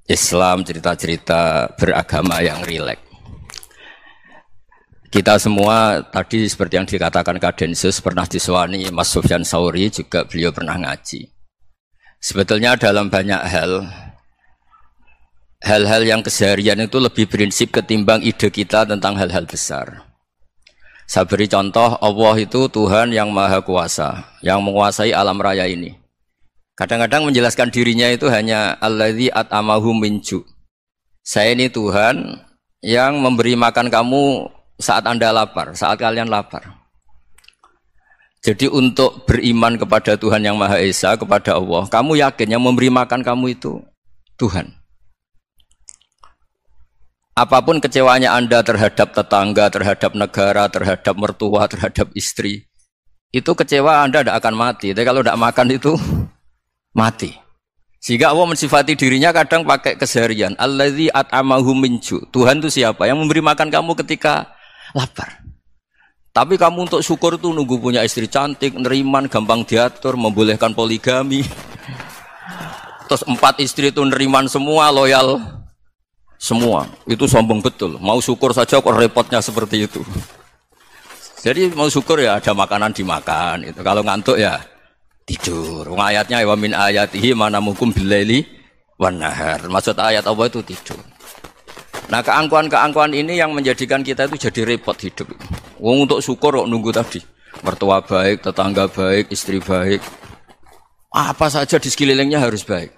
Islam, cerita-cerita beragama yang rileks. Kita semua tadi seperti yang dikatakan Kak Densus pernah disewani Mas Sufyan Sauri, juga beliau pernah ngaji. Sebetulnya dalam banyak hal-hal yang keseharian itu lebih prinsip ketimbang ide kita tentang hal-hal besar. Saya beri contoh, Allah itu Tuhan yang maha kuasa, yang menguasai alam raya ini. Kadang-kadang menjelaskan dirinya itu hanya alladzi at'amahum min ju'. Saya ini Tuhan yang memberi makan kamu saat Anda lapar, saat kalian lapar. Jadi untuk beriman kepada Tuhan yang Maha Esa, kepada Allah, kamu yakin yang memberi makan kamu itu Tuhan. Apapun kecewanya Anda terhadap tetangga, terhadap negara, terhadap mertua, terhadap istri, itu kecewa Anda tidak akan mati. Tapi kalau tidak makan itu mati. Sehingga Allah mensifati dirinya kadang pakai keseharian. Alladzi at'amahum min ju'. Tuhan itu siapa? Yang memberi makan kamu ketika lapar. Tapi kamu untuk syukur itu nunggu punya istri cantik, neriman, gampang diatur, membolehkan poligami. Terus 4 istri itu neriman semua, loyal semua. Itu sombong betul. Mau syukur saja kok repotnya seperti itu. Jadi mau syukur ya ada makanan dimakan. Itu kalau ngantuk ya tidur. Ayatnya wa min ayatihi manamukum billaili wan nahar. Maksud ayat Allah itu tidur. Nah, keangkuhan-keangkuhan ini yang menjadikan kita itu jadi repot hidup. Wong untuk syukur kok nunggu tadi. Mertua baik, tetangga baik, istri baik. Apa saja di sekelilingnya harus baik.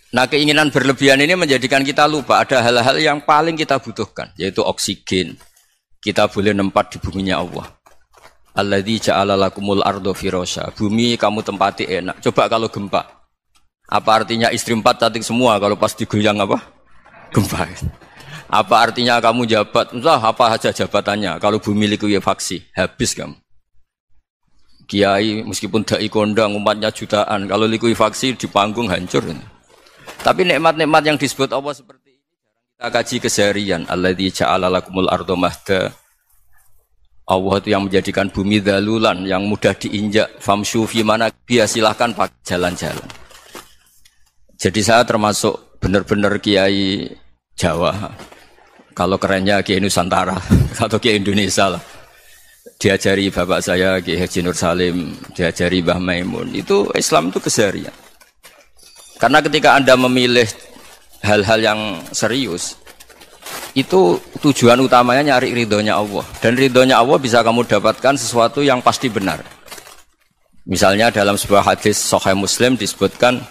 Nah, keinginan berlebihan ini menjadikan kita lupa ada hal-hal yang paling kita butuhkan, yaitu oksigen. Kita boleh nempat di buminya Allah. Alladzi ja'ala lakumul ardo firasya. Bumi kamu tempati enak. Coba kalau gempa. Apa artinya istri 4 cantik semua kalau pas digoyang apa? Gempa. Apa artinya kamu jabat? Entah apa saja jabatannya. Kalau bumi likuifaksi, habis kamu. Kiai meskipun dai kondang umatnya jutaan, kalau likuifaksi di panggung hancur. Tapi nikmat-nikmat yang disebut Allah seperti ini jarang kita kaji keseharian. Alladzi ja'ala lakumul ardo mahda. Allah itu yang menjadikan bumi dalulan, yang mudah diinjak. Famshu fi mana biya, silahkan pakai jalan-jalan. Jadi saya termasuk benar-benar kiai Jawa. Kalau kerennya kiai Nusantara atau kiai Indonesia lah. Diajari bapak saya Kiai Haji Nur Salim, diajari Mbah Maimun. Itu Islam itu keseharian. Karena ketika Anda memilih hal-hal yang serius, itu tujuan utamanya nyari ridhonya Allah. Dan ridhonya Allah bisa kamu dapatkan sesuatu yang pasti benar. Misalnya dalam sebuah hadis Sahih Muslim disebutkan,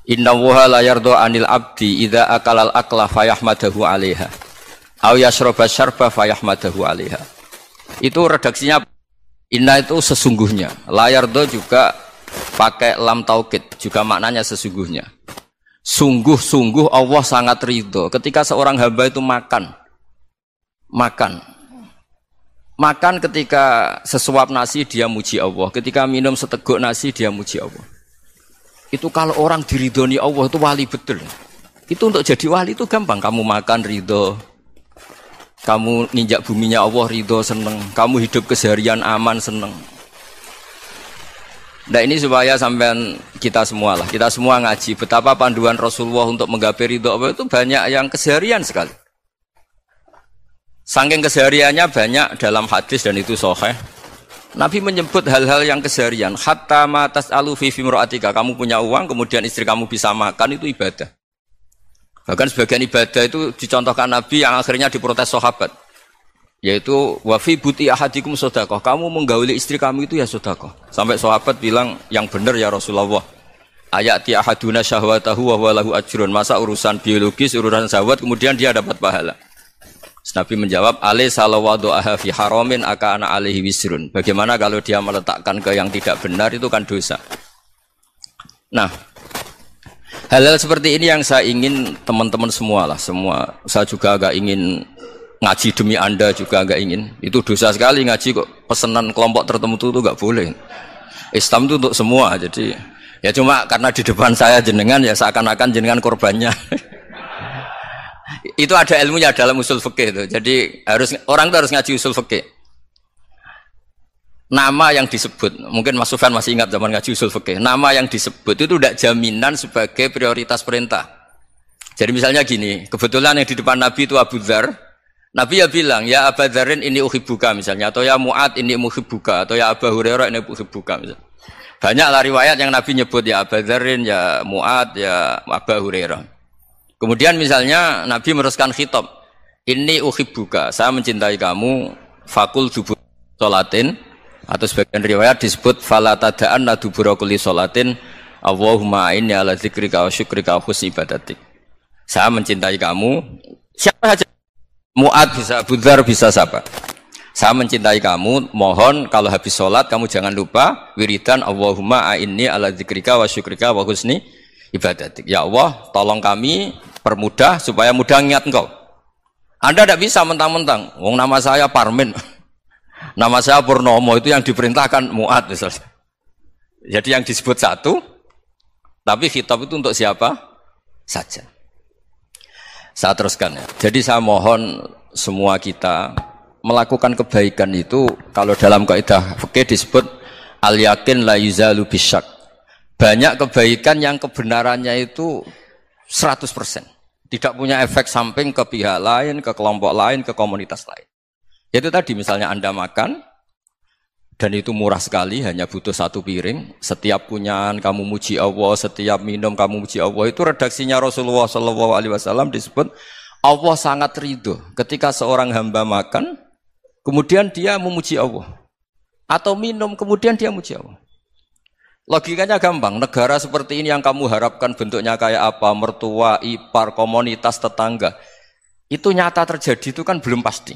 Innallaha la yardo anil abdi idza akalal akla fayahmadahu 'alaiha aw yashraba syarba fayahmadahu 'alaiha. Itu redaksinya inna itu sesungguhnya. La yardo juga pakai lam taukid, juga maknanya sesungguhnya. Sungguh-sungguh Allah sangat ridho ketika seorang hamba itu makan ketika sesuap nasi dia muji Allah, ketika minum seteguk nasi dia muji Allah. Itu kalau orang diridhoni Allah itu wali betul. Itu untuk jadi wali itu gampang. Kamu makan ridho, kamu ninjak buminya Allah ridho seneng, kamu hidup keseharian aman seneng. Nah ini supaya sampean kita semua ngaji betapa panduan Rasulullah untuk menggapai ridho Allah itu banyak yang keseharian sekali. Saking kesehariannya banyak dalam hadis dan itu sahih. Nabi menyebut hal-hal yang keseharian. Hatta ma tas'alu fi fimra'atika. Kamu punya uang kemudian istri kamu bisa makan, itu ibadah. Bahkan sebagian ibadah itu dicontohkan Nabi yang akhirnya diprotes sahabat. Yaitu wa fi buti ahadikum sedekah. Kamu menggauli istri kamu itu ya sedekah. Sampai sahabat bilang, yang benar ya Rasulullah. Ayati ahaduna syahwatahu wa huwa lahu ajrun. Masa urusan biologis, urusan syahwat kemudian dia dapat pahala. Nabi menjawab, alaysa lawadu'aha fi haramin akana alaihi wisrun. Bagaimana kalau dia meletakkan ke yang tidak benar, itu kan dosa. Nah, hal-hal seperti ini yang saya ingin teman-teman semua lah, semua. Saya juga agak ingin ngaji demi Anda juga agak ingin. Itu dosa sekali ngaji kok pesanan kelompok tertentu itu enggak boleh. Islam itu untuk semua. Jadi ya cuma karena di depan saya jenengan ya seakan-akan jenengan korbannya. Itu ada ilmunya dalam usul fikih itu. Jadi orang itu harus ngaji usul fikih. Nama yang disebut, mungkin Mas Sufyan masih ingat zaman ngaji usul fikih. Nama yang disebut itu tidak jaminan sebagai prioritas perintah. Jadi misalnya gini, kebetulan yang di depan Nabi itu Abu Dzar. Nabi ya bilang, ya Abu Dzarin ini uhibbuka misalnya, atau ya Mu'ad ini uhibbuka, atau ya Abu Hurairah ini uhibbuka misalnya. Banyaklah riwayat yang Nabi nyebut ya Abu Dzarin, ya Mu'ad, ya Abu Hurairah. Kemudian misalnya Nabi meneruskan khitab, ini uhibbuka, saya mencintai kamu, fakul dubur sholatin, atau sebagian riwayat disebut fala tada'anna dubura kulli sholatin, Allahumma inni ala dzikrika wa syukrika wa husni ibadatik. Saya mencintai kamu, siapa saja. Mu'ad bisa, Abu Dzar bisa siapa? Saya mencintai kamu, mohon kalau habis sholat kamu jangan lupa wiridan Allahumma a'inni ala dzikrika wa syukrika wa husni ibadatik. Ya Allah, tolong kami permudah supaya mudah ingat engkau. Anda tidak bisa mentang-mentang, wong nama saya Parmin, nama saya Purnomo, itu yang diperintahkan Mu'ad misalnya. Jadi yang disebut satu, tapi khitab itu untuk siapa saja. Saya teruskan ya. Jadi saya mohon semua kita melakukan kebaikan itu, kalau dalam kaidah fikih disebut al yakin la yuzalu bisyak. Banyak kebaikan yang kebenarannya itu 100%. Tidak punya efek samping ke pihak lain, ke kelompok lain, ke komunitas lain. Itu tadi misalnya Anda makan dan itu murah sekali, hanya butuh satu piring. Setiap punyaan kamu muji Allah, setiap minum kamu muji Allah. Itu redaksinya Rasulullah SAW disebut Allah sangat ridho ketika seorang hamba makan, kemudian dia memuji Allah, atau minum kemudian dia muji Allah. Logikanya gampang. Negara seperti ini yang kamu harapkan bentuknya kayak apa, mertua, ipar, komunitas, tetangga, itu nyata terjadi itu kan belum pasti.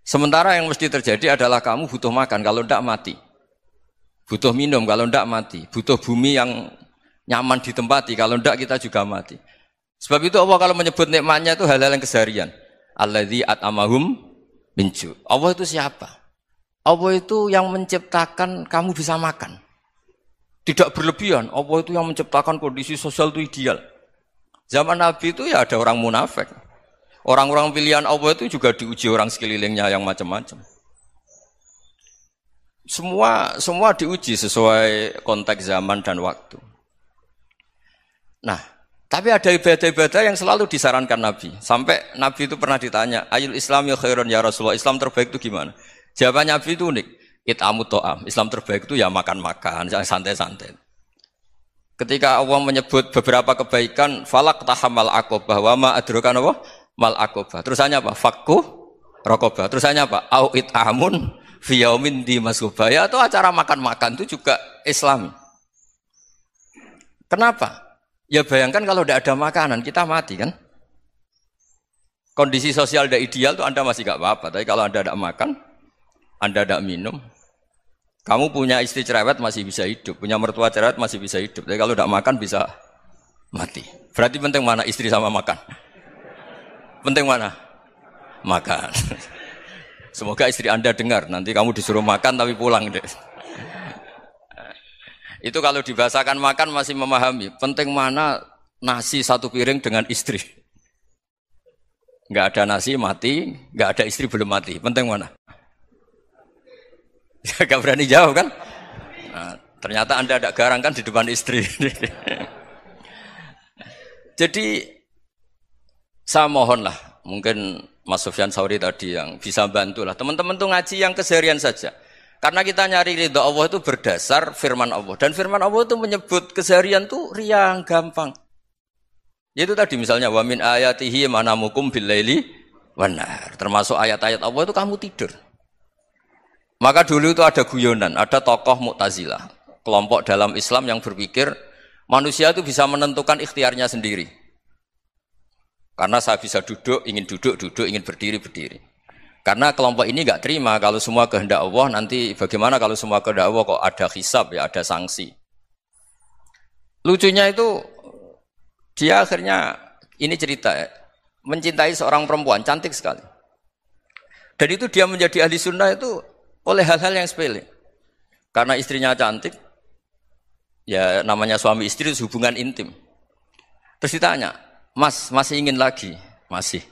Sementara yang mesti terjadi adalah kamu butuh makan, kalau tidak mati. Butuh minum, kalau tidak mati. Butuh bumi yang nyaman ditempati, kalau tidak kita juga mati. Sebab itu Allah kalau menyebut nikmatnya itu hal-hal yang keseharian. Alladzi at'amahum min ju'. Allah itu siapa? Allah itu yang menciptakan kamu bisa makan. Tidak berlebihan. Allah itu yang menciptakan kondisi sosial itu ideal. Zaman Nabi itu ya ada orang munafik. Orang-orang pilihan Allah itu juga diuji orang sekelilingnya yang macam-macam. Semua diuji sesuai konteks zaman dan waktu. Nah, tapi ada ibadah-ibadah yang selalu disarankan Nabi. Sampai Nabi itu pernah ditanya, Ayul Islam ya khairun ya Rasulullah, Islam terbaik itu gimana? Jawabannya Nabi itu unik. It'amu to'am. Islam terbaik itu ya makan-makan, santai-santai. Ketika Allah menyebut beberapa kebaikan, falak tahamal aqobah, wa ma adrokan apa? Mal aqobah. Terusannya apa? Fakku raqobah. Terusannya apa? Au it'amun fi yaumin di masubaya, atau acara makan-makan itu juga Islam. Kenapa? Ya bayangkan kalau tidak ada makanan, kita mati kan? Kondisi sosial tidak ideal itu Anda masih gak apa-apa. Tapi kalau Anda tidak makan, Anda tidak minum, kamu punya istri cerewet masih bisa hidup, punya mertua cerewet masih bisa hidup. Tapi kalau tidak makan bisa mati. Berarti penting mana istri sama makan? Penting mana? Makan. Semoga istri Anda dengar, nanti kamu disuruh makan tapi pulang deh. Itu kalau dibahasakan makan masih memahami. Penting mana nasi satu piring dengan istri. Nggak ada nasi mati, nggak ada istri belum mati. Penting mana? Gak berani jawab kan? Nah, ternyata Anda ada garang kan di depan istri. Jadi saya mohonlah, mungkin Mas Sufyan Sauri tadi yang bisa bantulah. Teman-teman tuh ngaji yang keseharian saja. Karena kita nyari ridha Allah itu berdasar firman Allah. Dan firman Allah itu menyebut keseharian tuh riang, gampang. Yaitu tadi misalnya wa min ayatihi manamukum billaili wan nahar. Termasuk ayat-ayat Allah itu kamu tidur. Maka dulu itu ada guyonan, ada tokoh Mu'tazilah, kelompok dalam Islam yang berpikir manusia itu bisa menentukan ikhtiarnya sendiri. Karena saya bisa duduk, ingin berdiri, berdiri. Karena kelompok ini enggak terima kalau semua kehendak Allah, nanti bagaimana kalau semua kehendak Allah kok ada hisab, ya ada sanksi. Lucunya itu dia akhirnya, ini cerita ya, mencintai seorang perempuan, cantik sekali. Dan itu dia menjadi ahli sunnah itu oleh hal-hal yang sepele. Karena istrinya cantik, ya namanya suami istri itu hubungan intim. Terus ditanya, Mas, masih ingin lagi? Masih.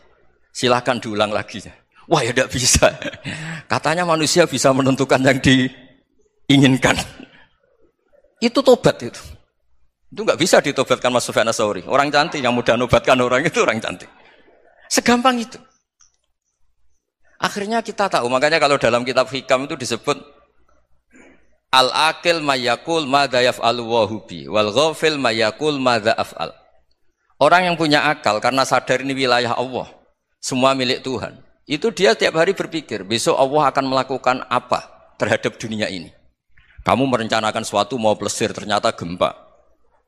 Silahkan diulang lagi. Wah ya tidak bisa. Katanya manusia bisa menentukan yang diinginkan. Itu tobat itu. Itu nggak bisa ditobatkan Mas Sufyan Ats-Tsauri. Orang cantik yang mudah nobatkan orang itu orang cantik. Segampang itu. Akhirnya kita tahu, makanya kalau dalam kitab Hikam itu disebut al-akil mayakul madza yaf'alu wa hubi wal ghafil mayakul madza af'al. Orang yang punya akal karena sadar ini wilayah Allah, semua milik Tuhan. Itu dia tiap hari berpikir, besok Allah akan melakukan apa terhadap dunia ini. Kamu merencanakan sesuatu mau plesir ternyata gempa.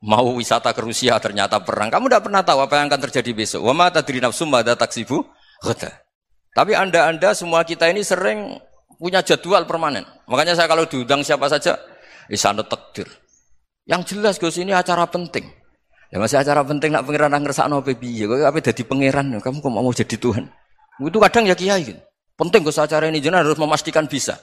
Mau wisata ke Rusia ternyata perang. Kamu tidak pernah tahu apa yang akan terjadi besok. Wa ma tadri nafsum madza taksibu ghadan. Tapi anda semua kita ini sering punya jadwal permanen. Makanya saya kalau diundang siapa saja, sanad takdir. Yang jelas Gus ini acara penting. Ya masih acara penting nak pangeran ngersakno apa piye? Kok ape dadi pangeran? Kamu kok mau jadi Tuhan? Itu kadang ya kiai gitu. Penting Gus acara ini jenengan harus memastikan bisa.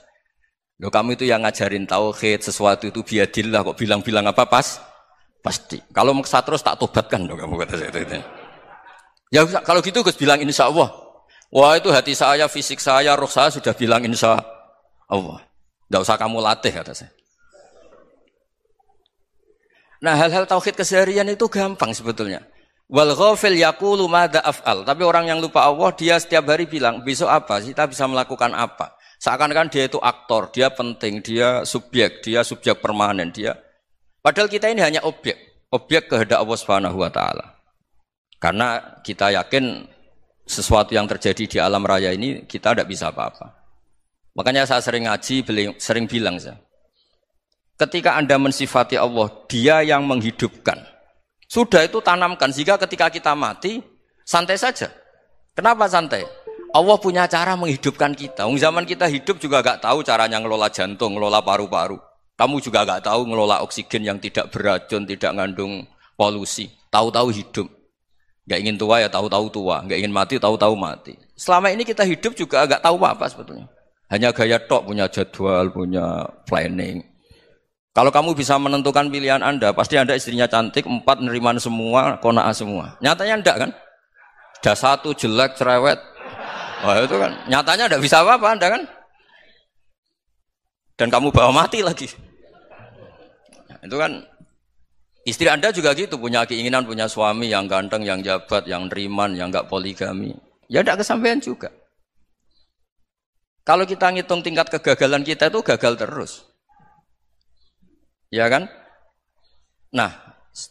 Loh kamu itu yang ngajarin tauhid, sesuatu itu biadillah kok bilang-bilang apa pasti. Kalau maksa terus tak tobatkan loh kamu kata saya itu. Ya kalau gitu Gus bilang insya Allah. Wah itu hati saya, fisik saya, roh saya sudah bilang insya Allah. Tidak usah kamu latih kata saya. Nah hal-hal tauhid keseharian itu gampang sebetulnya. Wal ghafil yaqulu madza af'al. Tapi orang yang lupa Allah dia setiap hari bilang besok apa? Kita bisa melakukan apa? Seakan-akan dia itu aktor, dia penting, dia subjek permanen, dia. Padahal kita ini hanya objek kehendak Allah Subhanahu wa taala. Karena kita yakin sesuatu yang terjadi di alam raya ini kita tidak bisa apa-apa. Makanya saya sering ngaji, sering bilang saya. Ketika Anda mensifati Allah, Dia yang menghidupkan. Sudah itu tanamkan sehingga ketika kita mati santai saja. Kenapa santai? Allah punya cara menghidupkan kita. Zaman kita hidup juga gak tahu caranya ngelola jantung, ngelola paru-paru. Kamu juga gak tahu ngelola oksigen yang tidak beracun, tidak ngandung polusi. Tahu-tahu hidup. Gak ingin tua ya tahu-tahu tua, gak ingin mati tahu-tahu mati. Selama ini kita hidup juga gak tahu apa sebetulnya. Hanya gaya tok, punya jadwal, punya planning. Kalau kamu bisa menentukan pilihan Anda, pasti Anda istrinya cantik, 4 neriman semua, kona'ah semua. Nyatanya enggak kan? Ada 1 jelek, cerewet. Wah itu kan, nyatanya enggak bisa apa-apa Anda kan? Dan kamu bawa mati lagi. Nah, itu kan, istri Anda juga gitu, punya keinginan, punya suami yang ganteng, yang jabat, yang neriman, yang enggak poligami. Ya enggak kesampaian juga. Kalau kita ngitung tingkat kegagalan kita itu gagal terus. Ya kan? Nah,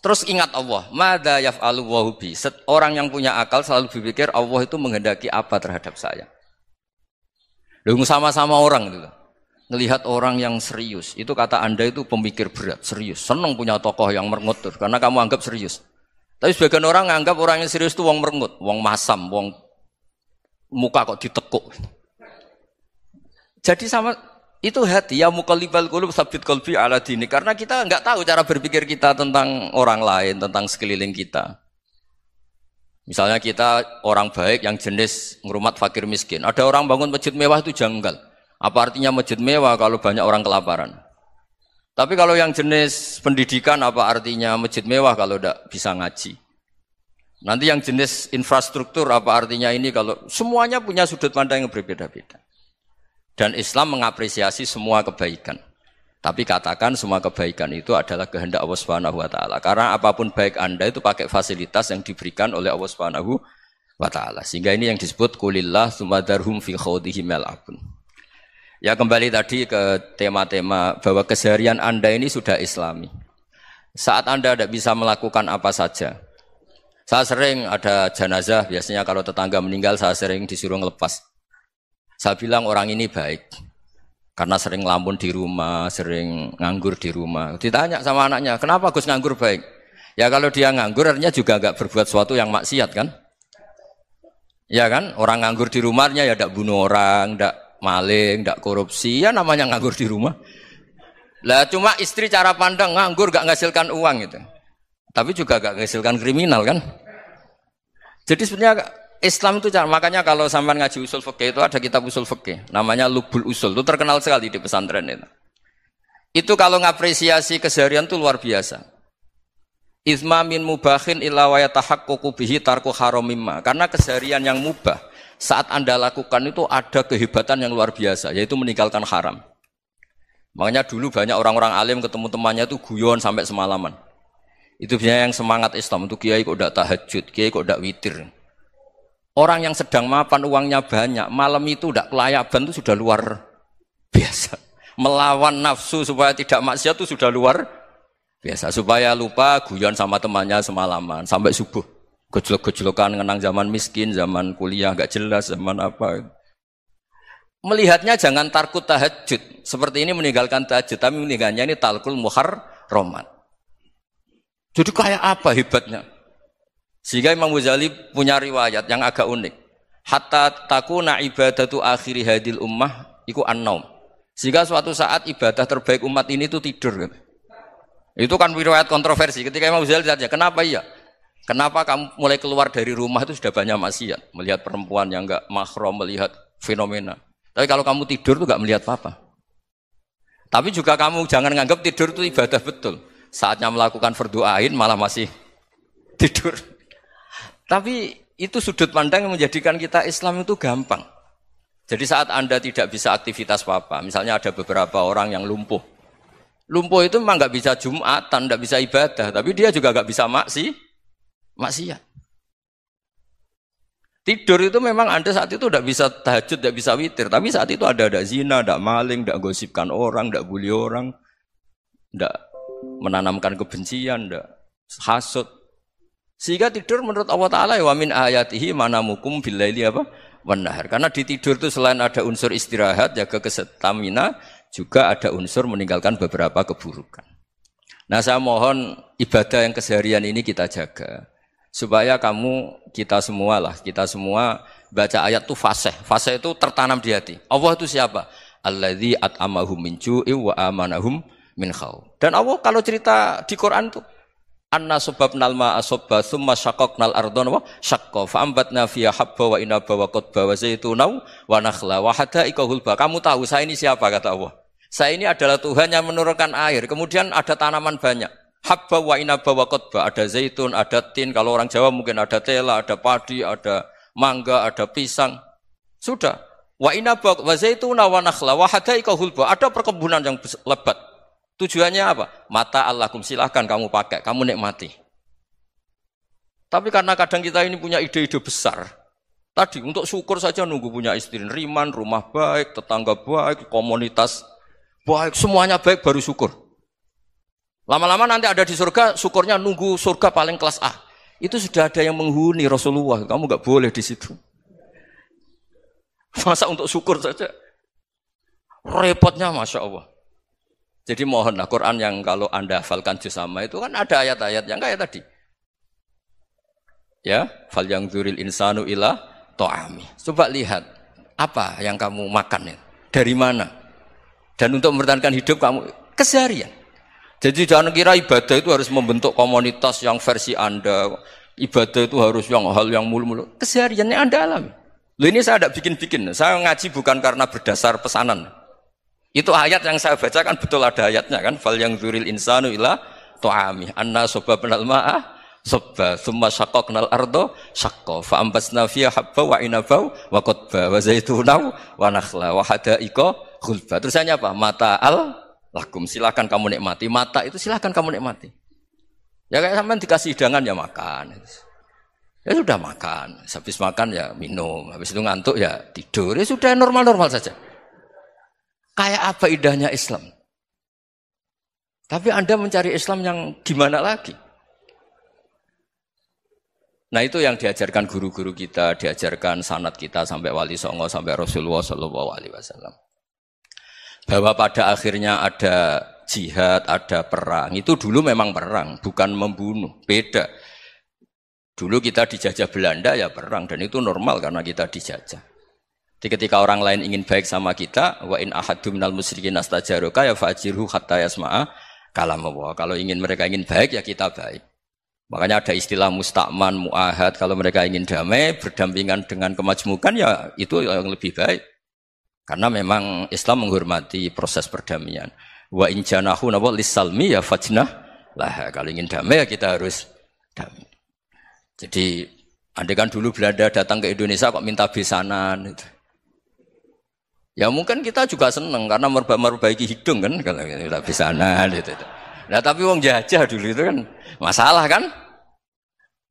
terus ingat Allah, madza yaf'alu wa bi. Orang yang punya akal selalu berpikir Allah itu menghendaki apa terhadap saya. Loh sama-sama orang gitu. Ngelihat orang yang serius, itu kata Anda itu pemikir berat, serius. Senang punya tokoh yang merengut karena kamu anggap serius. Tapi sebagian orang anggap orang yang serius itu wong merengut, wong masam, wong muka kok ditekuk. Jadi sama itu hati ya muqallibal qulub tsabbit qalbi ala dini, karena kita enggak tahu cara berpikir kita tentang orang lain, tentang sekeliling kita. Misalnya kita orang baik yang jenis ngrumat fakir miskin. Ada orang bangun masjid mewah itu janggal. Apa artinya masjid mewah kalau banyak orang kelaparan? Tapi kalau yang jenis pendidikan apa artinya masjid mewah kalau tidak bisa ngaji? Nanti yang jenis infrastruktur apa artinya ini kalau semuanya punya sudut pandang yang berbeda-beda. Dan Islam mengapresiasi semua kebaikan. Tapi katakan semua kebaikan itu adalah kehendak Allah Subhanahu wa taala. Karena apapun baik Anda itu pakai fasilitas yang diberikan oleh Allah Subhanahu wa taala. Sehingga ini yang disebut qulillah sumadarhum fi khawdihim yal'abun. Ya kembali tadi ke tema-tema bahwa keseharian Anda ini sudah Islami. Saat Anda tidak bisa melakukan apa saja. Saya sering ada jenazah, biasanya kalau tetangga meninggal saya sering disuruh ngelepas. Saya bilang orang ini baik karena sering ngelamun di rumah, sering nganggur di rumah. Ditanya sama anaknya, kenapa Gus nganggur baik? Ya kalau dia nganggur artinya juga enggak berbuat sesuatu yang maksiat kan? Ya kan? Orang nganggur di rumahnya ya enggak bunuh orang, enggak maling, enggak korupsi, ya namanya nganggur di rumah. Lah cuma istri cara pandang nganggur enggak menghasilkan uang gitu. Tapi juga enggak menghasilkan kriminal kan? Jadi sebenarnya Islam itu makanya kalau sampean ngaji usul fikih itu ada kitab usul fikih namanya Lubul Usul, itu terkenal sekali di pesantren itu. Itu kalau ngapresiasi keseharian itu luar biasa. Izma min mubahin illa wa yatahaqqaqu bihi tarku haramimma. Karena keseharian yang mubah saat Anda lakukan itu ada kehebatan yang luar biasa, yaitu meninggalkan haram. Makanya dulu banyak orang-orang alim ketemu temannya itu guyon sampai semalaman. Itu biasanya yang semangat Islam itu kiai kok ndak tahajud, kiai kok ndak witir. Orang yang sedang mapan uangnya banyak, malam itu ndak kelayaban itu sudah luar biasa. Melawan nafsu supaya tidak maksiat itu sudah luar biasa. Supaya lupa guyon sama temannya semalaman sampai subuh. Gejlok-gejlokan ngenang zaman miskin, zaman kuliah nggak jelas, zaman apa. Melihatnya jangan tarkut tahajud. Seperti ini meninggalkan tahajud, tapi meninggalnya ini talkul muharramat. Jadi kayak apa hebatnya? Sehingga Imam Ghazali punya riwayat yang agak unik. Hatta takuna ibadatu akhiri hadil ummah iku an-naum. Sehingga suatu saat ibadah terbaik umat ini itu tidur. Itu kan riwayat kontroversi. Ketika Imam Ghazali ditanya, kenapa iya? Kenapa kamu mulai keluar dari rumah itu sudah banyak maksiat? Melihat perempuan yang enggak mahram, melihat fenomena. Tapi kalau kamu tidur itu enggak melihat apa-apa. Tapi juga kamu jangan nganggap tidur itu ibadah betul. Saatnya melakukan fardu ain malah masih tidur. Tapi itu sudut pandang yang menjadikan kita Islam itu gampang. Jadi saat Anda tidak bisa aktivitas apa-apa, misalnya ada beberapa orang yang lumpuh. Lumpuh itu memang nggak bisa Jumatan, nggak bisa ibadah, tapi dia juga nggak bisa maksiat. Tidur itu memang Anda saat itu tidak bisa tahajud, tidak bisa witir, tapi saat itu ada zina, ada maling, tidak gosipkan orang, tidak bully orang, tidak menanamkan kebencian, tidak hasud. Sehingga tidur menurut Allah Ta'ala wa min ayatihi manamukum billaili apa? Wan-nahar. Karena di tidur itu selain ada unsur istirahat, jaga kestamina, juga ada unsur meninggalkan beberapa keburukan. Nah, saya mohon ibadah yang keseharian ini kita jaga. Supaya kita semua baca ayat itu fasih. Fasih itu tertanam di hati. Allah itu siapa? Alladzi at'amahum min ju'i wa amanahum min khauf. Dan Allah kalau cerita di Quran itu anna sababnal ma'a sabba tsumma syaqqaqnal ardha wa syaqqa fa ambatna fiha habba wa inaba wa qadba wa zaituna wa nakhla wa hada'iqa hulba. Kamu tahu saya ini siapa kata Allah? Saya ini adalah Tuhan yang menurunkan air, kemudian ada tanaman banyak. Habba wa inaba wa qadba, ada zaitun, ada tin, kalau orang Jawa mungkin ada tela, ada padi, ada mangga, ada pisang. Sudah. Wa inaba wa zaituna wa nakhla wa hada'iqa hulba. Ada perkebunan yang lebat. Tujuannya apa? Mata Allahkum, silahkan kamu pakai, kamu nikmati. Tapi karena kadang kita ini punya ide-ide besar. Tadi untuk syukur saja nunggu punya istri riman, rumah baik, tetangga baik, komunitas baik, semuanya baik baru syukur. Lama-lama nanti ada di surga, syukurnya nunggu surga paling kelas A. Itu sudah ada yang menghuni Rasulullah, kamu nggak boleh di situ. Masa untuk syukur saja? Repotnya Masya Allah. Jadi mohonlah Quran yang kalau Anda hafalkan juz sama itu kan ada ayat-ayat yang kayak tadi. Ya, fal yang dzuril insanu ila ta'ami. Coba lihat apa yang kamu makan ya? Dari mana? Dan untuk mempertahankan hidup kamu keseharian. Jadi jangan kira ibadah itu harus membentuk komunitas yang versi Anda. Ibadah itu harus yang hal yang mulu-mulu. Kesehariannya Anda alami. Loh ini saya tidak bikin-bikin. Saya ngaji bukan karena berdasar pesanan. Itu ayat yang saya baca kan betul ada ayatnya kan. Fal yang dzuril insanu ila ta'ami. Anna sababnal ma'a sabba tsumma syaqqaqnal arda syaqqa fa ambasna fiha habba wa inaba wa qadba wa zaituna wa nakhla wa hada'iqa ghulba. Terusannya apa? Mata'al lakum, silakan kamu nikmati. Mata itu silakan kamu nikmati. Ya kayak sampean dikasih hidangan ya makan. Ya sudah makan. Habis makan ya minum. Habis itu ngantuk ya tidur. Ya sudah normal-normal saja. Kayak apa indahnya Islam. Tapi Anda mencari Islam yang gimana lagi? Nah itu yang diajarkan guru-guru kita, diajarkan sanad kita sampai Wali Songo, sampai Rasulullah SAW. Bahwa pada akhirnya ada jihad, ada perang. Itu dulu memang perang, bukan membunuh. Beda. Dulu kita dijajah Belanda ya perang, dan itu normal karena kita dijajah. Jadi ketika orang lain ingin baik sama kita, wa in ahadum minal musyrikin astajaroka ya fa'jirhu hatta yasma'a kalam Allah. Kalau mereka ingin baik ya kita baik. Makanya ada istilah mustakman, mu'ahad. Kalau mereka ingin damai, berdampingan dengan kemajmukan ya itu yang lebih baik. Karena memang Islam menghormati proses perdamaian. Wa in janahu nawa lisalmi ya fajnah lah. Kalau ingin damai ya kita harus damai. Jadi andai kan dulu Belanda datang ke Indonesia kok minta besanan itu. Ya mungkin kita juga senang karena memperbaiki hidung kan kalau kita besanan gitu. Nah tapi wong jajah dulu itu kan masalah kan?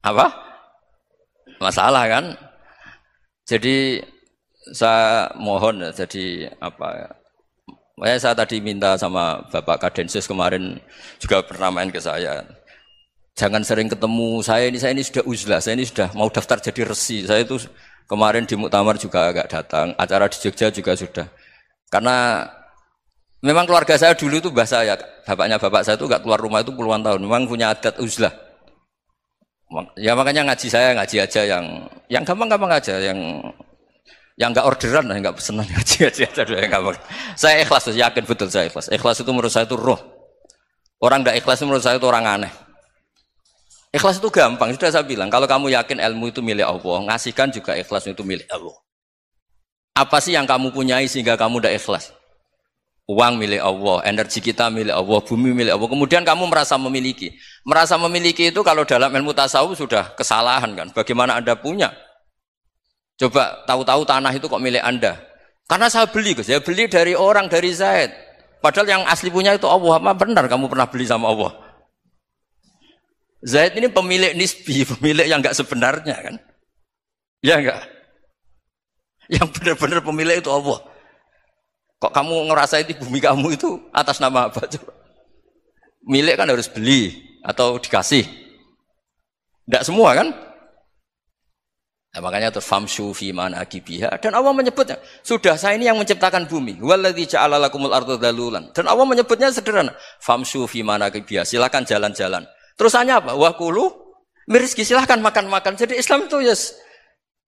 Apa? Masalah kan? Jadi saya mohon jadi apa? Saya tadi minta sama Bapak Kadensus kemarin juga pernah main ke saya. Jangan sering ketemu saya ini sudah uzlah, saya ini sudah mau daftar jadi resi. Saya itu kemarin di muktamar juga agak datang, acara di Jogja juga sudah. Karena memang keluarga saya dulu itu bahasa ya, bapaknya bapak saya itu enggak keluar rumah itu puluhan tahun. Memang punya adat uzlah. Ya makanya ngaji saya ngaji aja yang gampang-gampang aja, yang enggak orderan, enggak pesenan ngaji aja dulu yang gampang. Saya ikhlas, yakin betul saya ikhlas. Ikhlas itu menurut saya itu roh. Orang enggak ikhlas menurut saya itu orang aneh. Ikhlas itu gampang, sudah saya bilang. Kalau kamu yakin ilmu itu milik Allah, ngasihkan juga ikhlas itu milik Allah. Apa sih yang kamu punyai sehingga kamu tidak ikhlas? Uang milik Allah, energi kita milik Allah, bumi milik Allah. Kemudian kamu merasa memiliki. Merasa memiliki itu kalau dalam ilmu tasawuf sudah kesalahan kan. Bagaimana Anda punya? Coba tahu-tahu tanah itu kok milik Anda. Karena saya beli, Gus. Saya beli dari orang, dari Zaid. Padahal yang asli punya itu Allah. Apa benar kamu pernah beli sama Allah? Zaid ini pemilik nisbi, pemilik yang enggak sebenarnya kan. Ya enggak? Yang benar-benar pemilik itu Allah. Kok kamu ngerasa itu bumi kamu itu atas nama apa coba? Milik kan harus beli atau dikasih. Tidak semua kan? Nah, makanya terus famshu fi manakibiha dan Allah menyebutnya, sudah saya ini yang menciptakan bumi. Waladzi ja'ala lakumul arda dalulan. Dan Allah menyebutnya sederhana, famshu fi manakibiha, silakan jalan-jalan. Terusannya apa? Wa kulu mirizki, silakan makan-makan. Jadi Islam itu yes.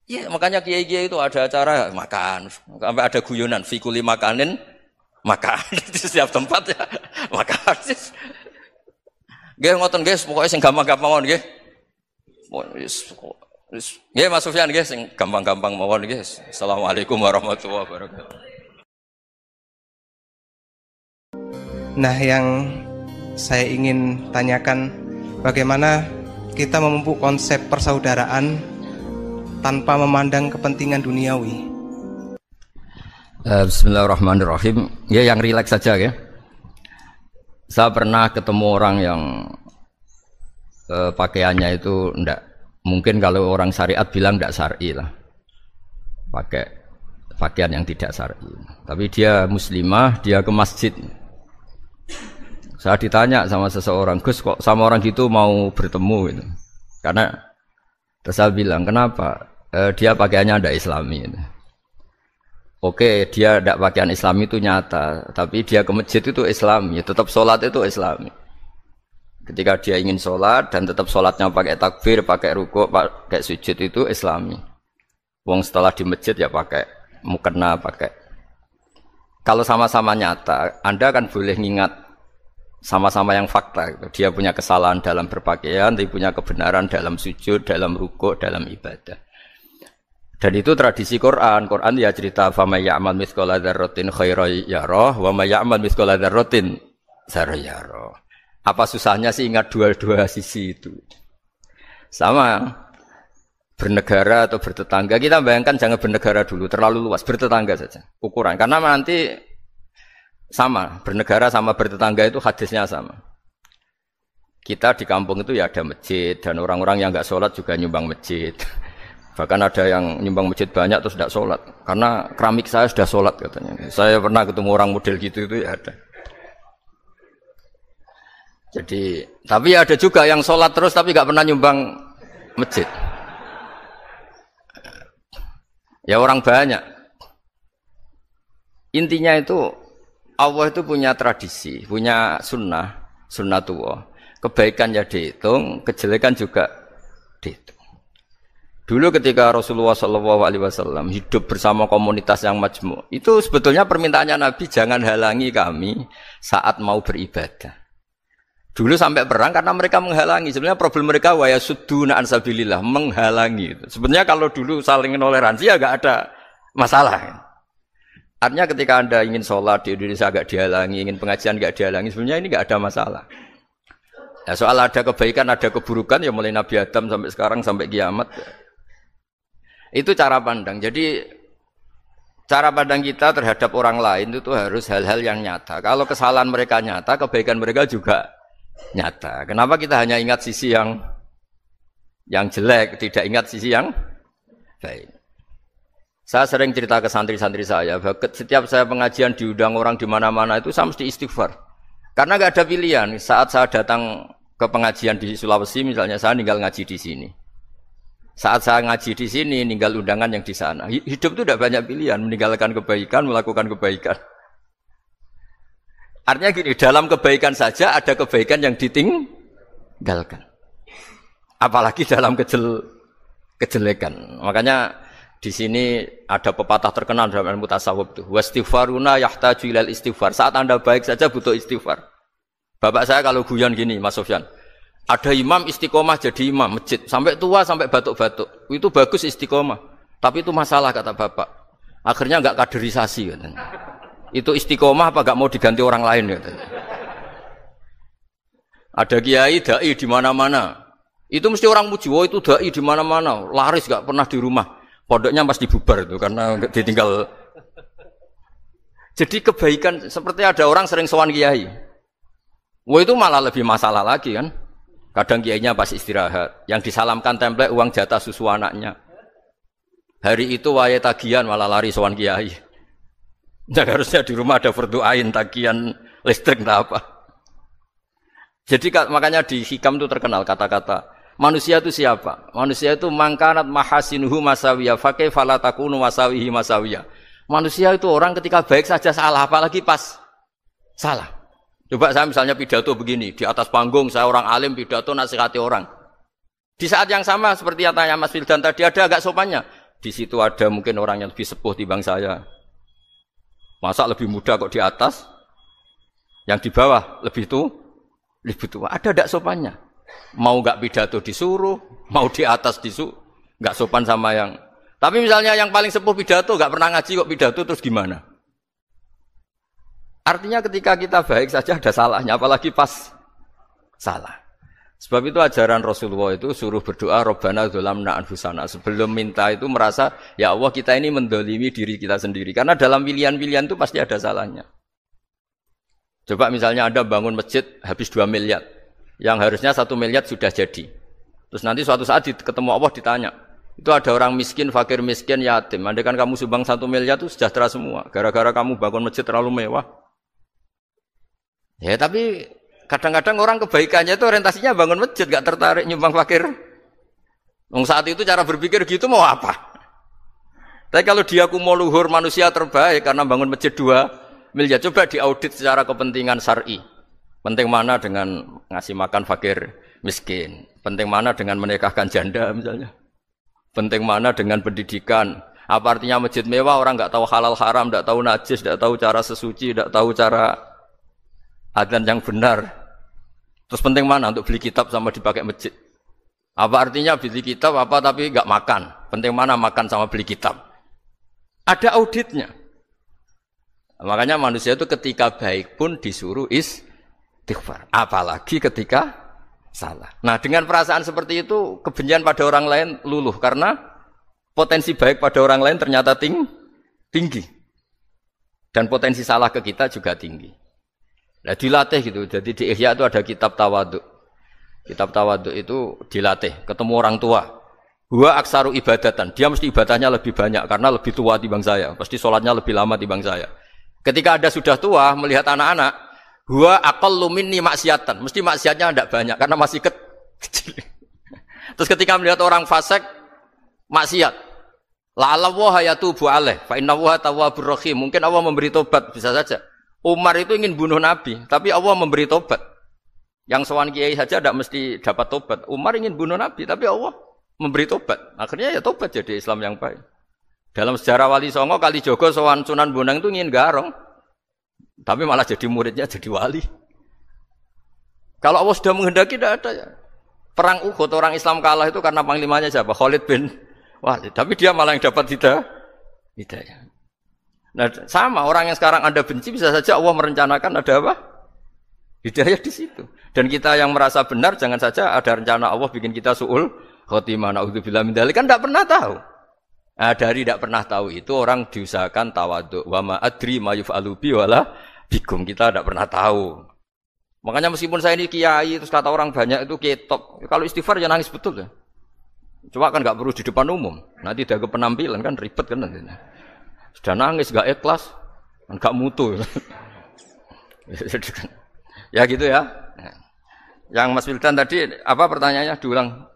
Ya, makanya kiai-kiai itu ada acara makan, sampai ada guyonan fikuli makanin makan di setiap tempat ya makan. Nggih ngoten nggih, pokoke sing gampang-gampang mawon nggih. Nggih Mas Sufyan nggih sing gampang-gampang mawon nggih. Assalamualaikum warahmatullahi wabarakatuh. Nah, yang saya ingin tanyakan, bagaimana kita memupuk konsep persaudaraan tanpa memandang kepentingan duniawi. Bismillahirrahmanirrahim. Ya yang rileks saja ya. Saya pernah ketemu orang yang pakaiannya itu enggak, mungkin kalau orang syariat bilang enggak syar'i lah. Pakai pakaian yang tidak syar'i. Tapi dia muslimah, dia ke masjid. Saya ditanya sama seseorang, Gus kok sama orang gitu mau bertemu gitu. Karena terus saya bilang, kenapa? Dia pakaiannya ada Islami. Oke, dia tidak pakaian Islami itu nyata, tapi dia ke masjid itu Islami, tetap sholat itu Islami. Ketika dia ingin sholat dan tetap sholatnya pakai takbir, pakai rukuk, pakai sujud itu Islami. Wong setelah di masjid ya pakai mukena, pakai. Kalau sama-sama nyata, Anda kan boleh ngingat sama-sama yang fakta gitu. Dia punya kesalahan dalam berpakaian, tapi punya kebenaran dalam sujud, dalam rukuk, dalam ibadah. Dan itu tradisi Quran. Quran ya cerita fa may ya'mal mithqala dzarratin khairan yarah wa may ya'mal mithqala dzarratin syarran yarah. Apa susahnya sih ingat dua-dua sisi itu? Sama bernegara atau bertetangga, kita bayangkan jangan bernegara dulu, terlalu luas, bertetangga saja ukuran. Karena nanti sama, bernegara sama bertetangga itu hadisnya sama. Kita di kampung itu ya ada masjid, dan orang-orang yang enggak sholat juga nyumbang masjid. Bahkan ada yang nyumbang masjid banyak terus tidak sholat. Karena keramik saya sudah sholat katanya. Saya pernah ketemu orang model gitu itu ya ada. Jadi, tapi ada juga yang sholat terus tapi enggak pernah nyumbang masjid. Ya orang banyak. Intinya itu Allah itu punya tradisi, punya sunnatullah. Kebaikan ya dihitung, kejelekan juga dihitung. Dulu ketika Rasulullah SAW hidup bersama komunitas yang majmu', itu sebetulnya permintaannya Nabi, jangan halangi kami saat mau beribadah. Dulu sampai perang karena mereka menghalangi. Sebenarnya problem mereka wa yasudduna an sabilillah, menghalangi. Sebenarnya kalau dulu saling toleransi ya enggak ada masalah. Artinya ketika Anda ingin sholat di Indonesia agak dihalangi, ingin pengajian agak dihalangi, sebenarnya ini enggak ada masalah. Ya, soal ada kebaikan, ada keburukan, ya mulai Nabi Adam sampai sekarang, sampai kiamat. Itu cara pandang. Jadi, cara pandang kita terhadap orang lain itu harus hal-hal yang nyata. Kalau kesalahan mereka nyata, kebaikan mereka juga nyata. Kenapa kita hanya ingat sisi yang jelek, tidak ingat sisi yang baik? Saya sering cerita ke santri-santri saya, setiap saya pengajian diundang orang di mana-mana itu saya mesti istighfar. Karena nggak ada pilihan. Saat saya datang ke pengajian di Sulawesi misalnya, saya tinggal ngaji di sini. Saat saya ngaji di sini, ninggal undangan yang di sana. Hidup itu tidak banyak pilihan, meninggalkan kebaikan, melakukan kebaikan. Artinya gini, dalam kebaikan saja ada kebaikan yang ditinggalkan. Apalagi dalam kejelekan. Makanya di sini ada pepatah terkenal dalam ilmu tasawuf itu. Wastighfaruna yahtaju ilal istighfar. Saat Anda baik saja butuh istighfar. Bapak saya kalau guyon gini, Mas Sofyan. Ada imam istiqomah jadi imam masjid sampai tua sampai batuk-batuk. Itu bagus istiqomah. Tapi itu masalah kata Bapak. Akhirnya enggak kaderisasi katanya. Itu istiqomah apa enggak mau diganti orang lain katanya. Ada kiai dai di mana-mana. Itu mesti orang muji, "Oh itu dai di mana-mana, laris enggak pernah di rumah." Pondoknya pasti bubar itu karena ditinggal. Jadi kebaikan seperti ada orang sering sowan kiai. Wah itu malah lebih masalah lagi kan. Kadang kiainya pas istirahat, yang disalamkan template uang jatah susu anaknya. Hari itu wae tagihan malah lari sowan kiai. Nah, harusnya di rumah ada berdoain tagihan listrik entah apa. Jadi makanya di hikam itu terkenal kata-kata manusia itu siapa? Manusia itu mangkanat mahasinuhu masawiyah fakih falatakunu masawihi masawiyah. Manusia itu orang ketika baik saja salah, apalagi pas salah. Coba saya misalnya pidato begini, di atas panggung saya orang alim pidato nasihati orang. Di saat yang sama seperti yang tanya Mas Wildan tadi ada agak sopannya. Di situ ada mungkin orang yang lebih sepuh timbang saya. Masa lebih muda kok di atas? Yang di bawah lebih tua? Ada enggak sopannya? Mau enggak pidato disuruh, mau di atas disuruh, enggak sopan sama yang. Tapi misalnya yang paling sepuh pidato enggak pernah ngaji kok pidato terus gimana? Artinya ketika kita baik saja ada salahnya, apalagi pas salah. Sebab itu ajaran Rasulullah itu suruh berdoa Rabbana dzalamna anfusana. Sebelum minta itu merasa ya Allah kita ini mendolimi diri kita sendiri. Karena dalam pilihan-pilihan itu pasti ada salahnya. Coba misalnya Anda bangun masjid habis 2 miliar. Yang harusnya 1 miliar sudah jadi. Terus nanti suatu saat ketemu Allah ditanya. Itu ada orang miskin, fakir miskin, yatim. Andai kan kamu sumbang 1 miliar itu sejahtera semua. Gara-gara kamu bangun masjid terlalu mewah. Ya tapi kadang-kadang orang kebaikannya itu orientasinya bangun masjid. Gak tertarik nyumbang fakir. Saat itu cara berpikir gitu mau apa? Tapi kalau dia kumuluhur manusia terbaik karena bangun masjid 2 miliar. Coba diaudit secara kepentingan syar'i. Penting mana dengan ngasih makan fakir miskin? Penting mana dengan menikahkan janda misalnya? Penting mana dengan pendidikan? Apa artinya masjid mewah orang nggak tahu halal haram, nggak tahu najis, nggak tahu cara sesuci, nggak tahu cara adzan yang benar? Terus penting mana untuk beli kitab sama dipakai masjid? Apa artinya beli kitab apa tapi nggak makan? Penting mana makan sama beli kitab? Ada auditnya. Makanya manusia itu ketika baik pun disuruh istighfar, apalagi ketika salah. Nah, dengan perasaan seperti itu, kebencian pada orang lain luluh karena potensi baik pada orang lain ternyata tinggi. Dan potensi salah ke kita juga tinggi. Nah, dilatih gitu. Jadi di Ihya itu ada kitab tawaduk. Kitab tawaduk itu dilatih, ketemu orang tua. Huwa aksaru ibadatan. Dia mesti ibadahnya lebih banyak karena lebih tua timbang saya. Pasti sholatnya lebih lama timbang saya. Ketika Anda sudah tua melihat anak-anak, huwa aqallu minni maksiatan. Mesti maksiatnya tidak banyak karena masih kecil. Terus ketika melihat orang fasik maksiat, la'alla wa yatubu alaih fa inna wa tawwabur rahim. Mungkin Allah memberi tobat, bisa saja. Umar itu ingin bunuh Nabi, tapi Allah memberi tobat. Yang sowan kiai saja tidak mesti dapat tobat. Umar ingin bunuh Nabi, tapi Allah memberi tobat. Akhirnya ya tobat jadi Islam yang baik. Dalam sejarah Wali Songo, Kalijogo sowan Sunan Bonang itu ingin garong. Tapi malah jadi muridnya jadi wali. Kalau Allah sudah menghendaki tidak ada ya. Perang Uhud orang Islam kalah itu karena panglimanya siapa? Khalid bin Walid. Tapi dia malah yang dapat hidayah. Nah, sama orang yang sekarang Anda benci bisa saja Allah merencanakan ada apa? Hidayah di situ. Dan kita yang merasa benar jangan saja ada rencana Allah bikin kita su'ul khotimah. Na'udzubillah min dzalik, kan tidak pernah tahu. Nah, dari tidak pernah tahu itu orang diusahakan tawadhu. Wa ma adri ma yuf'alu bi wala bikum. Kita tidak pernah tahu. Makanya meskipun saya ini kiai, terus kata orang banyak itu ketok. Kalau istighfar ya nangis betul ya. Cuma kan nggak perlu di depan umum. Nanti udah ke penampilan kan ribet kan nanti. Sudah nangis nggak ikhlas, nggak mutu. Ya gitu ya. Yang Mas Wildan tadi apa pertanyaannya diulang?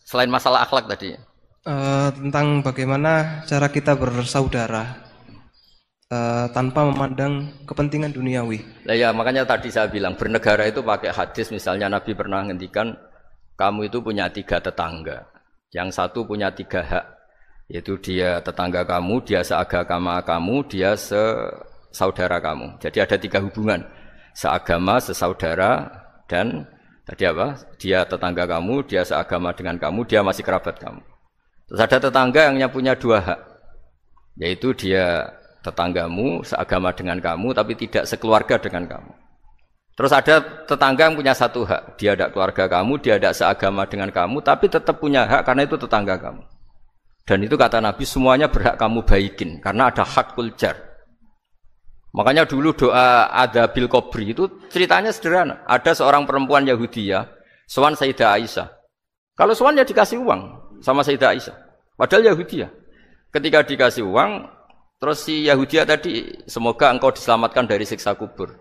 Selain masalah akhlak tadi. Tentang bagaimana cara kita bersaudara tanpa memandang kepentingan duniawi. Nah ya makanya tadi saya bilang bernegara itu pakai hadis, misalnya Nabi pernah ngendikan kamu itu punya 3 tetangga, yang satu punya 3 hak, yaitu dia tetangga kamu, dia seagama kamu, dia sesaudara kamu. Jadi ada 3 hubungan, seagama, sesaudara, dan tadi apa? Dia tetangga kamu, dia seagama dengan kamu, dia masih kerabat kamu. Terus ada tetangga yang punya 2 hak, yaitu dia tetanggamu, seagama dengan kamu, tapi tidak sekeluarga dengan kamu. Terus ada tetangga yang punya 1 hak, dia ada keluarga kamu, dia ada seagama dengan kamu, tapi tetap punya hak karena itu tetangga kamu. Dan itu kata Nabi semuanya berhak kamu baikin, karena ada hakul jar. Makanya dulu doa ada bil kubri itu ceritanya sederhana. Ada seorang perempuan Yahudiyah, sowan Sayyidah Aisyah. Kalau sowan ya dikasih uang sama Sayyidah Aisyah. Padahal Yahudiyah. Ketika dikasih uang, terus si Yahudiyah tadi, semoga engkau diselamatkan dari siksa kubur.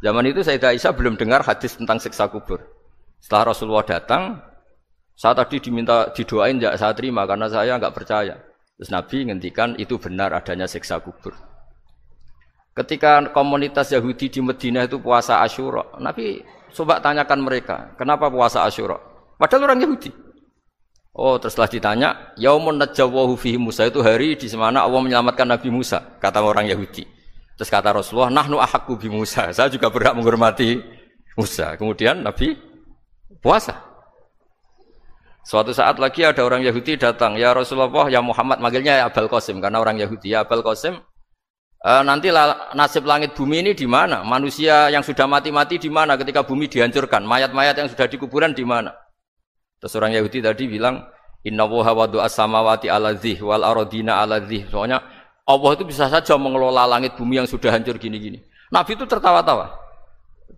Zaman itu Sayyidah Aisyah belum dengar hadis tentang siksa kubur. Setelah Rasulullah datang, saya tadi diminta didoain, ya saya terima karena saya enggak percaya. Terus Nabi ngendikan itu benar adanya siksa kubur. Ketika komunitas Yahudi di Madinah itu puasa Asyura, Nabi coba tanyakan mereka, kenapa puasa Asyura? Padahal orang Yahudi. Oh, terus setelah ditanya, yaumun najjawahu fihi Musa, itu hari di mana Allah menyelamatkan Nabi Musa, kata orang Yahudi. Terus kata Rasulullah, nahnu ahaqqu bi Musa, saya juga berhak menghormati Musa. Kemudian Nabi puasa. Suatu saat lagi ada orang Yahudi datang, ya Rasulullah, ya Muhammad, manggilnya ya Abul Qasim karena orang Yahudi. Ya Abul Qasim, nanti nasib langit bumi ini di mana? Manusia yang sudah mati-mati di mana ketika bumi dihancurkan? Mayat-mayat yang sudah di kuburan di mana? Terus orang Yahudi tadi bilang, inna woha wadu as-samawati ala dzih wal aradina ala dzih. Soalnya Allah itu bisa saja mengelola langit bumi yang sudah hancur gini-gini. Nabi itu tertawa-tawa.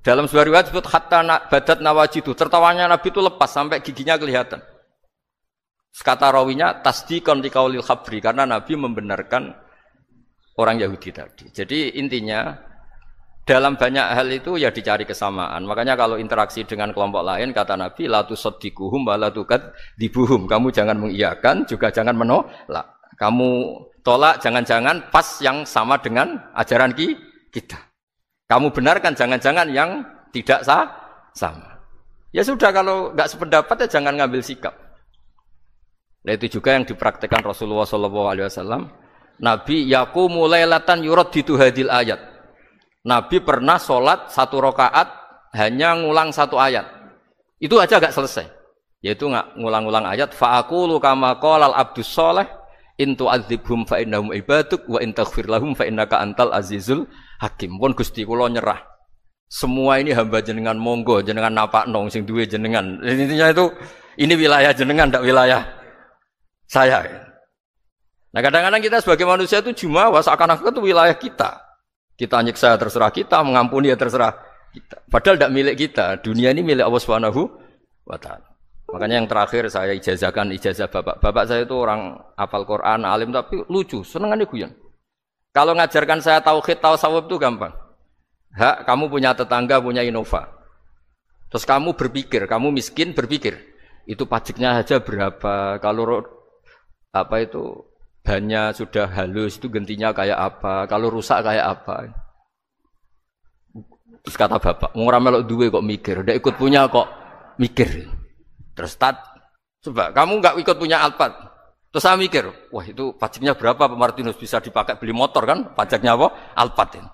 Dalam sebuah riwayat disebut hatta badat nawajidu. Tertawanya Nabi itu lepas sampai giginya kelihatan. Kata rawinya tasdiqan liqaulil khabri, karena Nabi membenarkan orang Yahudi tadi. Jadi intinya dalam banyak hal itu ya dicari kesamaan. Makanya kalau interaksi dengan kelompok lain kata Nabi la tusaddiquhum wa la tukadzibuhum. Kamu jangan mengiyakan juga jangan menolak. Kamu tolak jangan-jangan pas yang sama dengan ajaran kita. Kamu benarkan jangan-jangan yang tidak sama. Ya sudah, kalau enggak sependapat ya jangan ngambil sikap. Nah itu juga yang dipraktekkan Rasulullah SAW. Nabi yaqumu lailatan yuraddidu hadil ayat. Nabi pernah sholat 1 rakaat hanya ngulang 1 ayat. Itu aja enggak selesai. Yaitu ngulang-ngulang ayat fa'aqulu kama qalal abdus sholeh in tu'adzibhum fa innahum ibaduk wa in taghfir lahum fa innaka antal azizul hakim. Pun Gusti kula nyerah. Semua ini hamba jenengan, monggo jenengan napakno sing duwe jenengan. Intinya itu ini wilayah jenengan ndak wilayah saya. Nah kadang-kadang kita sebagai manusia itu jumawa seakan-akan itu wilayah kita. Kita nyiksa terserah kita, mengampuni ya terserah kita. Padahal tidak milik kita. Dunia ini milik Allah Subhanahu wa taala. Makanya yang terakhir saya ijazahkan ijazah bapak. Bapak saya itu orang hafal Quran, alim tapi lucu, senengannya guyon. Kalau ngajarkan saya tauhid, tasawuf itu gampang. Hak kamu punya tetangga, punya Innova. Terus kamu berpikir, kamu miskin berpikir, itu pajaknya aja berapa? Kalau apa itu bannya sudah halus, itu gantinya kayak apa? Kalau rusak kayak apa? Terus kata bapak, mau melok duwe kok mikir, udah ikut punya kok mikir. Terus coba kamu nggak ikut punya Alphard, terus saya mikir, wah itu pajaknya berapa Pak Martinus, bisa dipakai beli motor kan, pajaknya apa? Alphard ini.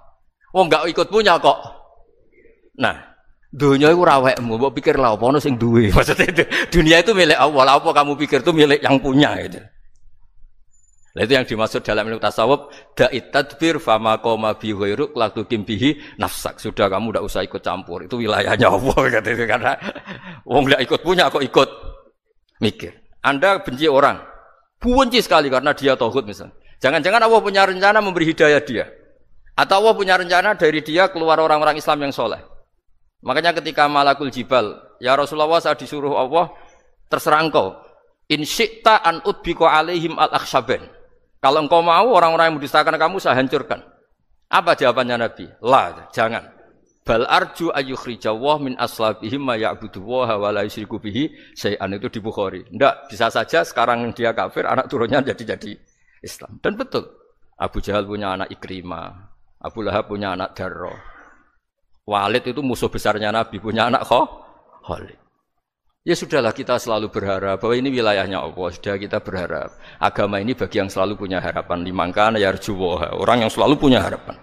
Oh nggak ikut punya kok. Nah, dunia itu rawekmu, mbok pikir lah apa ono sing duwe. Maksudnya itu, dunia itu milik Allah, apa kamu pikir itu milik yang punya gitu. Nah, itu yang dimaksud dalam ilmu tasawuf, da'it tadbir fama qoma bi ghairuk latukim bihi nafsak. Sudah kamu tidak usah ikut campur. Itu wilayahnya Allah gitu, karena wong enggak ikut punya kok ikut mikir. Anda benci orang, benci sekali karena dia tauhid misalnya. Jangan-jangan Allah punya rencana memberi hidayah dia. Atau Allah punya rencana dari dia keluar orang-orang Islam yang soleh. Makanya ketika Malakul Jibal, ya Rasulullah saya disuruh Allah, terserah engkau. In syi'ta an udbiko alaihim al-akhshaben. Kalau engkau mau orang-orang yang mendustakan kamu saya hancurkan. Apa jawabannya Nabi? La, jangan. Bal arju ayyukhrijawah min aslabihim ma ya'buduwaha wa la yusyriku bihi syai'an, itu di Bukhari. Enggak, bisa saja sekarang dia kafir, anak turunnya jadi Islam. Dan betul. Abu Jahal punya anak Ikrimah, Abu Lahab punya anak Darro. Walid itu musuh besarnya Nabi, punya anak Khalid. Ya sudahlah, kita selalu berharap bahwa ini wilayahnya Allah. Sudah kita berharap. Agama ini bagi yang selalu punya harapan. Limangkan yarjuwaha, orang yang selalu punya harapan.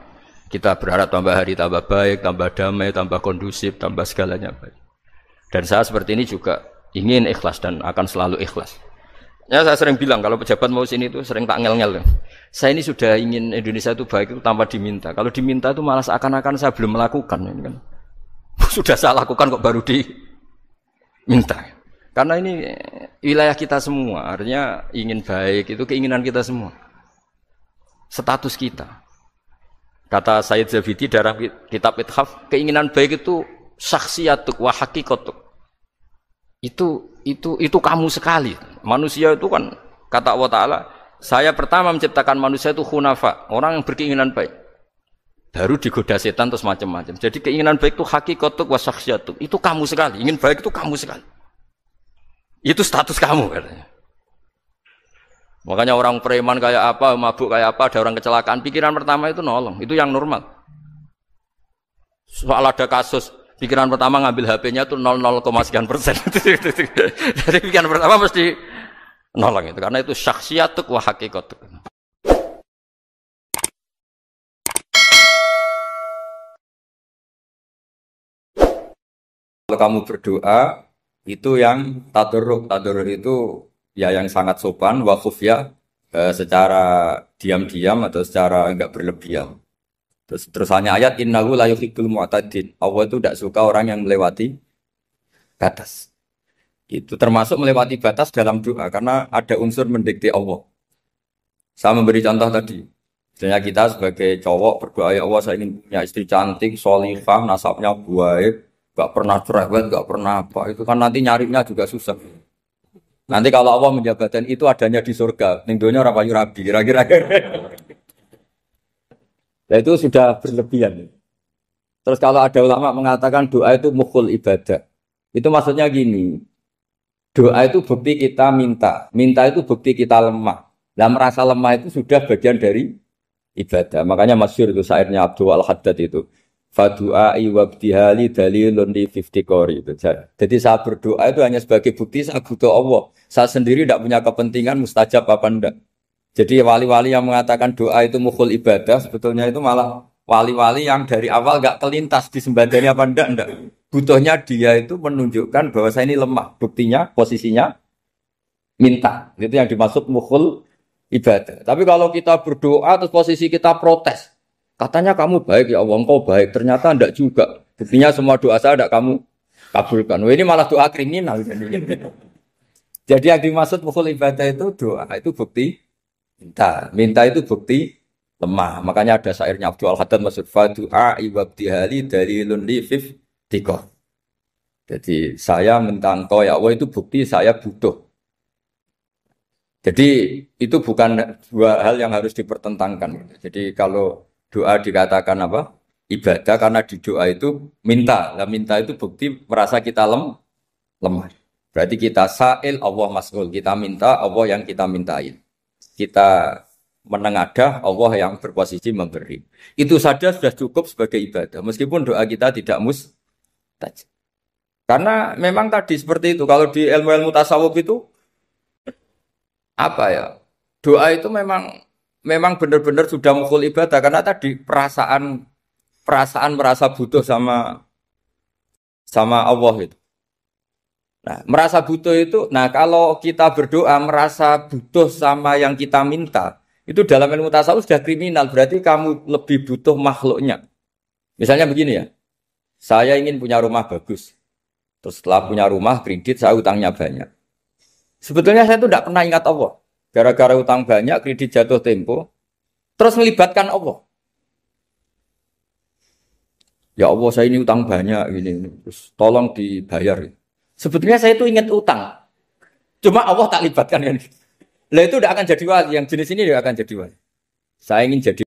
Kita berharap tambah hari tambah baik, tambah damai, tambah kondusif, tambah segalanya baik. Dan saya seperti ini juga ingin ikhlas dan akan selalu ikhlas. Ya saya sering bilang kalau pejabat mau sini itu sering tak ngel-ngel. Saya ini sudah ingin Indonesia itu baik itu tanpa diminta. Kalau diminta itu malah seakan-akan saya belum melakukan. Ini kan. Sudah saya lakukan kok baru diminta. Karena ini wilayah kita semua, artinya ingin baik itu keinginan kita semua. Status kita. Kata Sayyid Zabidi dalam kitab Ithaf, keinginan baik itu syakhsiyatuk wa hakikatuk. Itu kamu sekali. Manusia itu kan kata Allah Ta'ala, saya pertama menciptakan manusia itu khunafa, orang yang berkeinginan baik. Baru digoda setan terus macam-macam. Jadi keinginan baik itu hakikatuk wa syakhsiyatuk. Itu kamu sekali. Ingin baik itu kamu sekali. Itu status kamu katanya. Makanya orang preman kayak apa, mabuk kayak apa, ada orang kecelakaan, pikiran pertama itu nolong, itu yang normal. Soal ada kasus, pikiran pertama ngambil HP-nya itu 0,0 sekian persen. Jadi pikiran pertama mesti nolong itu, karena itu syakhsiyatuk wa hakikatuk. Kalau kamu berdoa, itu yang tadarruk itu ya yang sangat sopan, wakuf ya, secara diam-diam atau secara enggak berlebihan. Terus hanya ayat innahu la yuhibbul mu'tadin. Allah itu tidak suka orang yang melewati batas. Itu termasuk melewati batas dalam doa karena ada unsur mendikte Allah. Saya memberi contoh tadi. Misalnya kita sebagai cowok berdoa, ya Allah saya ingin punya istri cantik, sholihah, nasabnya baik, enggak pernah cerewet, enggak pernah apa. Itu kan nanti nyarinya juga susah. Nanti kalau Allah menjabatkan itu adanya di surga, ning donya ora payu rabi, kira-kira. Nah itu sudah berlebihan. Terus kalau ada ulama mengatakan doa itu mukhul ibadah, itu maksudnya gini, doa itu bukti kita minta itu bukti kita lemah. Nah merasa lemah itu sudah bagian dari ibadah. Makanya masyhur itu syairnya Abdul Al-Haddad itu. Fadu'ai wabdihali dalilun li fiftikori itu. Jadi saya berdoa itu hanya sebagai bukti saya butuh Allah. Saya sendiri tidak punya kepentingan mustajab apa enggak. Jadi wali-wali yang mengatakan doa itu mukhul ibadah sebetulnya itu malah wali-wali yang dari awal enggak kelintas di sembadani apa enggak. Butuhnya dia itu menunjukkan bahwa saya ini lemah. Buktinya posisinya minta. Itu yang dimaksud mukhul ibadah. Tapi kalau kita berdoa terus posisi kita protes. Katanya kamu baik ya Allah, engkau baik. Ternyata enggak juga. Buktinya semua doa saya enggak kamu kabulkan. Wah, ini malah doa kriminal. Jadi yang dimaksud mukhul ibadah itu doa itu bukti minta. Minta itu bukti lemah. Makanya ada syairnya Abdul Al-Haddad maksud fadu'a ibabdihali dalilun li fiftikor. Jadi saya minta engkau ya Allah itu bukti saya butuh. Jadi itu bukan dua hal yang harus dipertentangkan. Jadi kalau doa dikatakan apa? Ibadah karena di doa itu minta. Nah, minta itu bukti merasa kita lemah. Berarti kita sa'il Allah mas'ul. Kita minta Allah yang kita mintain. Kita menengadah Allah yang berposisi memberi. Itu saja sudah cukup sebagai ibadah. Meskipun doa kita tidak mustajab. Karena memang tadi seperti itu. Kalau di ilmu-ilmu tasawuf itu apa ya? Doa itu memang benar-benar sudah mukhul ibadah karena tadi perasaan merasa butuh sama Allah itu. Nah, merasa butuh itu, nah kalau kita berdoa merasa butuh sama yang kita minta, itu dalam ilmu tasawuf sudah kriminal, berarti kamu lebih butuh makhluknya. Misalnya begini ya, saya ingin punya rumah bagus, terus setelah punya rumah kredit saya utangnya banyak. Sebetulnya saya itu tidak pernah ingat Allah. Gara-gara utang banyak, kredit jatuh tempo, terus melibatkan Allah. Ya Allah, saya ini utang banyak gini, terus tolong dibayar. Sebetulnya saya itu ingat utang. Cuma Allah tak libatkan kan. Lah itu tidak akan jadi wali. Yang jenis ini tidak akan jadi wali. Saya ingin jadi